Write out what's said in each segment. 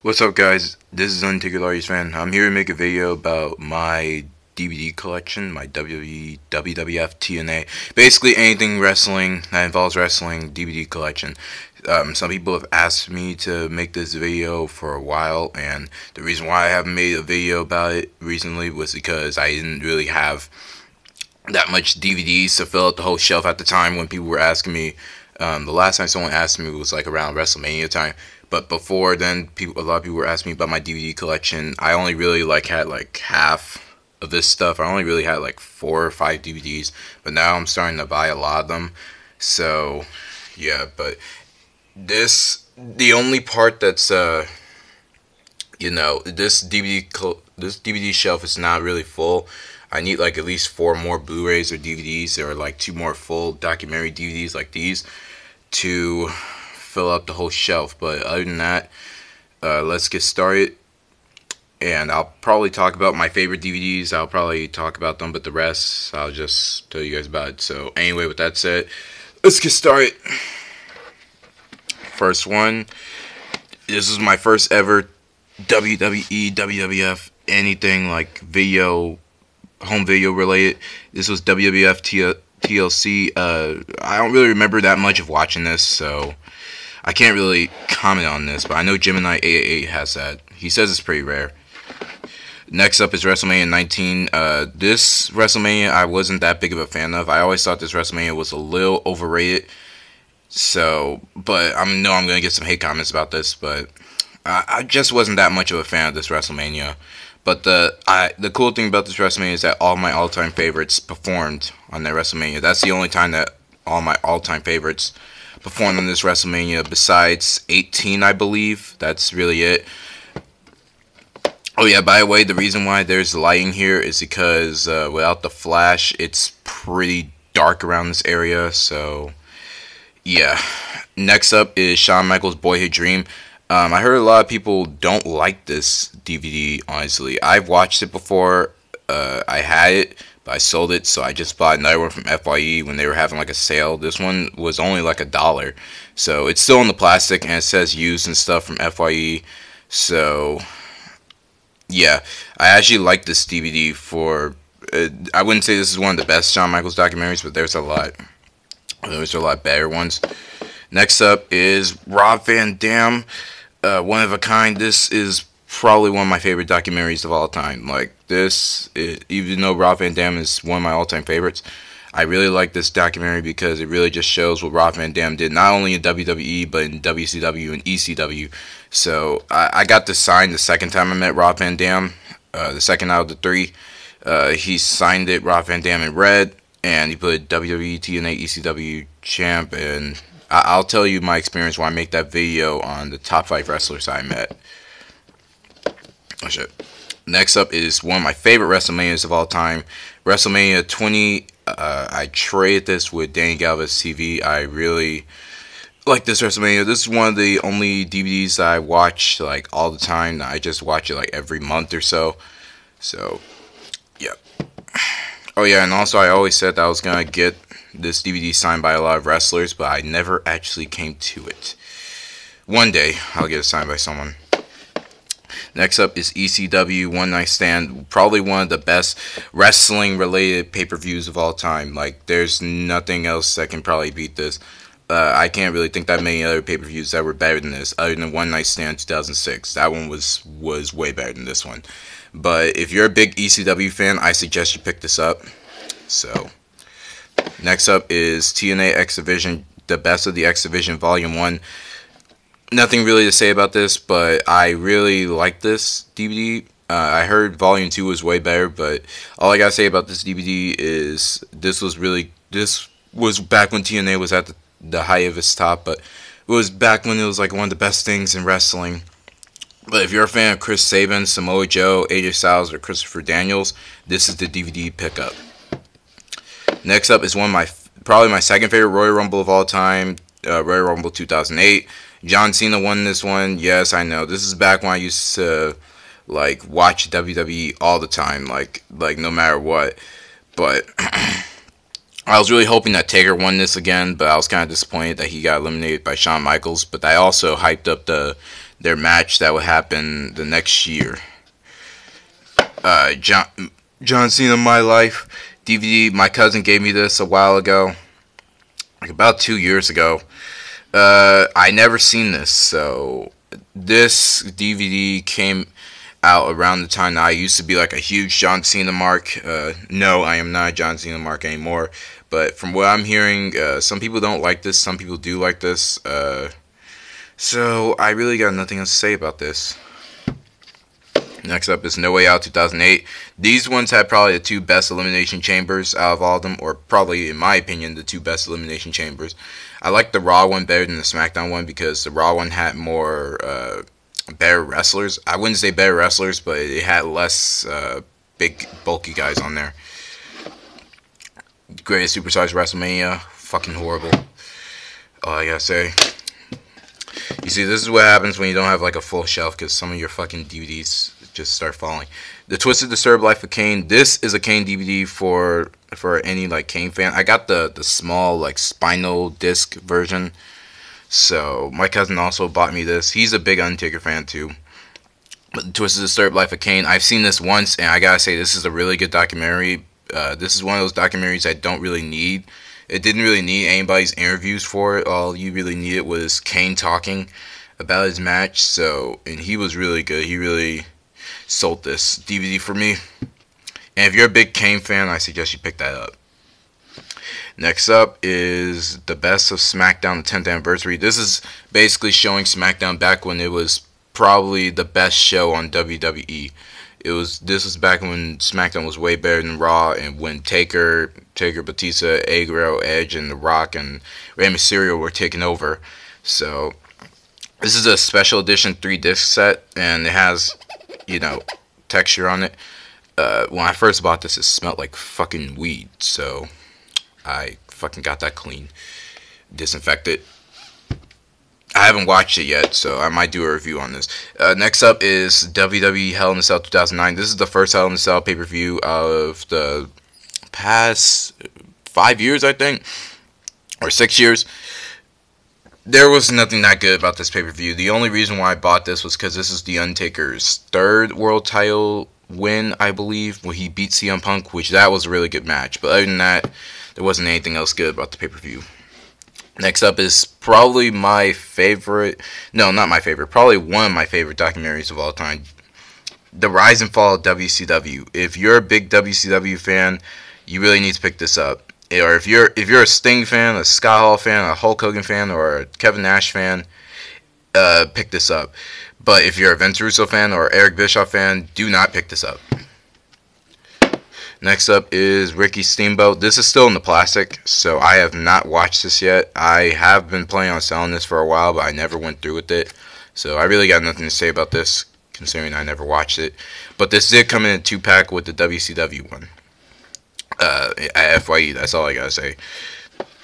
What's up, guys? This is Undertaker Larry's fan. I'm here to make a video about my DVD collection, my WWE, WWF, TNA, basically anything wrestling that involves wrestling DVD collection. Some people have asked me to make this video for a while, and the reason why I haven't made a video about it recently was because I didn't really have that much DVDs to fill out the whole shelf at the time when people were asking me. The last time someone asked me was like around WrestleMania time. But before then, a lot of people were asking me about my DVD collection. I only really had like half of this stuff. I only really had like 4 or 5 DVDs. But now I'm starting to buy a lot of them. So yeah, but the only part that's this DVD shelf is not really full. I need like at least 4 more Blu-rays or DVDs, or like 2 more full documentary DVDs like these to fill up the whole shelf. But other than that, let's get started. And I'll probably talk about my favorite DVDs. I'll probably talk about them, but the rest I'll just tell you guys about it. So anyway, with that said, let's get started. First one. This is my first ever WWE, WWF, anything like video, home video related. This was WWF TLC. I don't really remember that much of watching this, so I can't really comment on this, but I know Gemini 888 has that. He says it's pretty rare. Next up is WrestleMania 19. This WrestleMania I wasn't that big of a fan of. I always thought this WrestleMania was a little overrated. So, but I know I'm going to get some hate comments about this, but I just wasn't that much of a fan of this WrestleMania. But the cool thing about this WrestleMania is that all my all-time favorites performed on that WrestleMania. That's the only time that all my all-time favorites performed on this WrestleMania, besides 18, I believe. That's really it. Oh yeah, by the way, the reason why there's lighting here is because without the flash, it's pretty dark around this area, so yeah. Next up is Shawn Michaels' Boyhood Dream. I heard a lot of people don't like this DVD, honestly. I've watched it before. I had it, but I sold it, so I just bought another one from FYE when they were having like a sale. This one was only like $1. So it's still in the plastic, and it says used and stuff from FYE. So yeah, I actually like this DVD for... I wouldn't say this is one of the best Shawn Michaels documentaries, but there's a lot better ones. Next up is Rob Van Dam, One of a Kind. This is probably one of my favorite documentaries of all time. Like this, even though Rob Van Dam is one of my all-time favorites, I really like this documentary because it really just shows what Rob Van Dam did, not only in WWE, but in WCW and ECW. So I got this signed the second time I met Rob Van Dam, the second out of the 3. He signed it, Rob Van Dam, in red, and he put WWE, TNA, ECW champ, and I'll tell you my experience when I make that video on the top 5 wrestlers I met. Oh shit. Next up is one of my favorite WrestleManias of all time, WrestleMania 20. I traded this with Danny Galvez TV. I really like this WrestleMania. This is one of the only DVDs that I watch like all the time. I just watch it like every month or so. So, yeah. Oh yeah, and also I always said that I was gonna get this DVD signed by a lot of wrestlers, but I never actually came to it. One day, I'll get it signed by someone. Next up is ECW One Night Stand, probably one of the best wrestling-related pay-per-views of all time. Like, there's nothing else that can probably beat this. I can't really think that many other pay-per-views that were better than this, other than One Night Stand 2006. That one was way better than this one. But if you're a big ECW fan, I suggest you pick this up. So, next up is TNA X Division, the Best of the X Division Volume 1. Nothing really to say about this, but I really like this DVD. I heard Volume 2 was way better, but all I gotta say about this DVD is this was back when TNA was at the height of its top, but it was back when it was like one of the best things in wrestling. But if you're a fan of Chris Sabin, Samoa Joe, AJ Styles, or Christopher Daniels, this is the DVD pickup. Next up is probably my second favorite Royal Rumble of all time, Royal Rumble 2008. John Cena won this one. Yes, I know. This is back when I used to like watch WWE all the time, like no matter what. But I was really hoping that Taker won this again, but I was kind of disappointed that he got eliminated by Shawn Michaels. But I also hyped up the their match that would happen the next year. John Cena, My Life DVD. My cousin gave me this a while ago, like about 2 years ago. I never seen this, so this DVD came out around the time that I used to be like a huge John Cena mark. No, I am not a John Cena mark anymore. But from what I'm hearing, some people don't like this, some people do like this. So I really got nothing else to say about this. Next up is No Way Out 2008. These ones had probably the two best elimination chambers out of all of them, or probably, in my opinion, the two best elimination chambers. I like the Raw one better than the SmackDown one because the Raw one had more better wrestlers. I wouldn't say better wrestlers, but it had less big, bulky guys on there. Greatest Superstars WrestleMania. Fucking horrible. All I gotta say. You see, this is what happens when you don't have like a full shelf because some of your fucking DVDs just start falling. The Twisted Disturbed Life of Kane. This is a Kane DVD for any like Kane fan. I got the small like spinal disc version. So my cousin also bought me this. He's a big Undertaker fan too. But the Twisted Disturbed Life of Kane. I've seen this once and I gotta say this is a really good documentary. This is one of those documentaries I don't really need. It didn't really need anybody's interviews for it. All you really needed was Kane talking about his match. So, and he was really good. He really sold this DVD for me. And if you're a big Kane fan, I suggest you pick that up. Next up is the Best of SmackDown, the 10th anniversary. This is basically showing SmackDown back when it was probably the best show on WWE. This was back when SmackDown was way better than Raw, and when Taker, Batista, Edge, and The Rock and Rey Mysterio were taking over. So this is a special edition 3-disc set, and it has, texture on it. When I first bought this, it smelled like fucking weed, so I fucking got that clean, disinfected. I haven't watched it yet, so I might do a review on this. Next up is WWE Hell in a Cell 2009. This is the first Hell in a Cell pay-per-view of the past 5 years, I think, or 6 years. There was nothing that good about this pay-per-view. The only reason why I bought this was because this is The Undertaker's third world title win, I believe, when he beat CM Punk, which that was a really good match. But other than that, there wasn't anything else good about the pay-per-view. Next up is probably my favorite, no, not my favorite, probably one of my favorite documentaries of all time, The Rise and Fall of WCW. If you're a big WCW fan, you really need to pick this up. Or if you're a Sting fan, a Scott Hall fan, a Hulk Hogan fan, or a Kevin Nash fan, pick this up. But if you're a Vince Russo fan or Eric Bischoff fan, do not pick this up. Next up is Ricky Steamboat. This is still in the plastic, so I have not watched this yet. I have been planning on selling this for a while, but I never went through with it. So I really got nothing to say about this, considering I never watched it. But this did come in a 2-pack with the WCW one. At FYE, that's all I gotta say.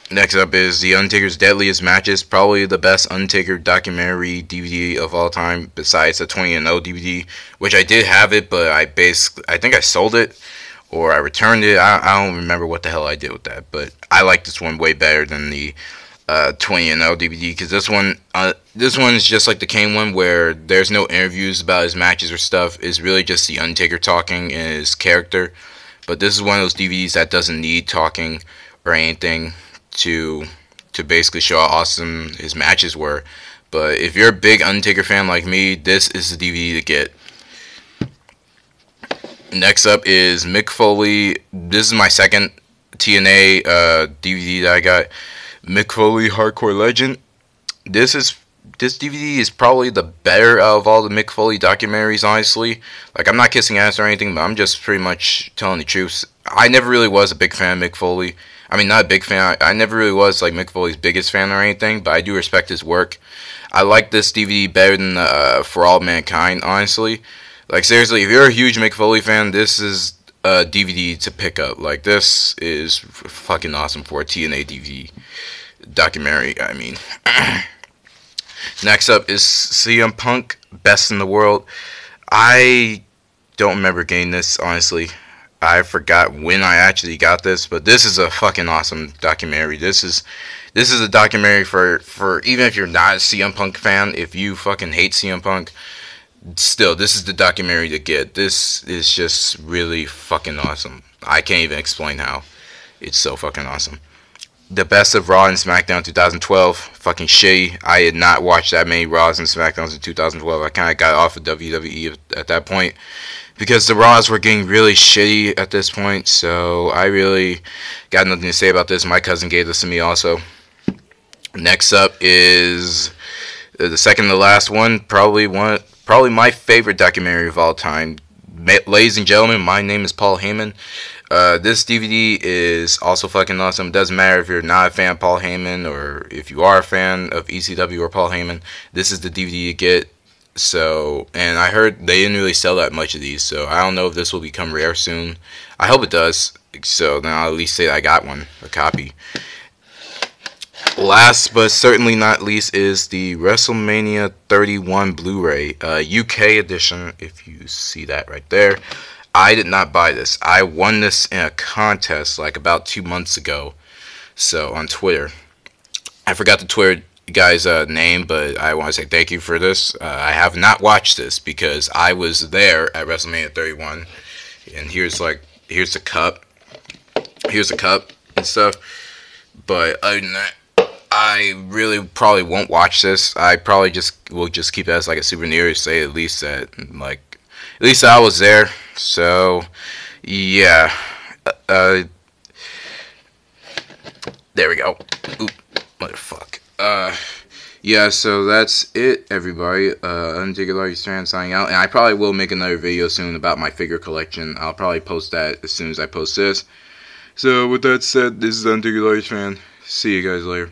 Next up is The Undertaker's Deadliest Matches. Probably the best Undertaker documentary DVD of all time, besides the 20-0 DVD, which I did have it, but I think I sold it. Or I returned it. I don't remember what the hell I did with that. But I like this one way better than the 20-0 DVD. Because this one is just like the Kane one, where there's no interviews about his matches or stuff. It's really just the Undertaker talking and his character. But this is one of those DVDs that doesn't need talking or anything to basically show how awesome his matches were. But if you're a big Undertaker fan like me, this is the DVD to get. Next up is Mick Foley. This is my second TNA DVD that I got. Mick Foley, Hardcore Legend. This DVD is probably the better out of all the Mick Foley documentaries, honestly. Like, I'm not kissing ass or anything, but I'm just pretty much telling the truth. I never really was a big fan of Mick Foley. I mean, not a big fan. I never really was like Mick Foley's biggest fan or anything, but I do respect his work. I like this DVD better than For All Mankind, honestly. Like, seriously, if you're a huge Mick Foley fan, this is a DVD to pick up. Like, this is fucking awesome for a TNA DVD documentary, I mean. Next up is CM Punk, Best in the World. I don't remember getting this, honestly. I forgot when I actually got this, but this is a fucking awesome documentary. This is a documentary for even if you're not a CM Punk fan, if you fucking hate CM Punk, still this is the documentary to get. This is just really fucking awesome. I can't even explain how. It's so fucking awesome. The best of Raw and SmackDown 2012, fucking shitty. I had not watched that many Raws and SmackDowns in 2012. I kind of got off of WWE at that point because the Raws were getting really shitty at this point. So I really got nothing to say about this. My cousin gave this to me also. Next up is the second to last one, probably my favorite documentary of all time. Ladies and gentlemen, my name is Paul Heyman. This DVD is also fucking awesome. It doesn't matter if you're not a fan of Paul Heyman or if you are a fan of ECW or Paul Heyman. This is the DVD to get. So, and I heard they didn't really sell that much of these, so I don't know if this will become rare soon. I hope it does. So then I'll at least say I got one, a copy. Last but certainly not least is the WrestleMania 31 Blu-ray, UK edition, if you see that right there. I did not buy this. I won this in a contest like about 2 months ago, so on Twitter. I forgot the Twitter guy's name, but I want to say thank you for this. I have not watched this because I was there at WrestleMania 31, and here's the cup. Here's the cup and stuff. But other than that, I really probably won't watch this. I probably will just keep it as like a souvenir to say at least that I was there. So yeah, there we go. Oop, motherfuck. Yeah. So that's it, everybody. Undertaker One Night Stand signing out, and I probably will make another video soon about my figure collection. I'll probably post that as soon as I post this. So with that said, this is Undertaker One Night Stand. See you guys later.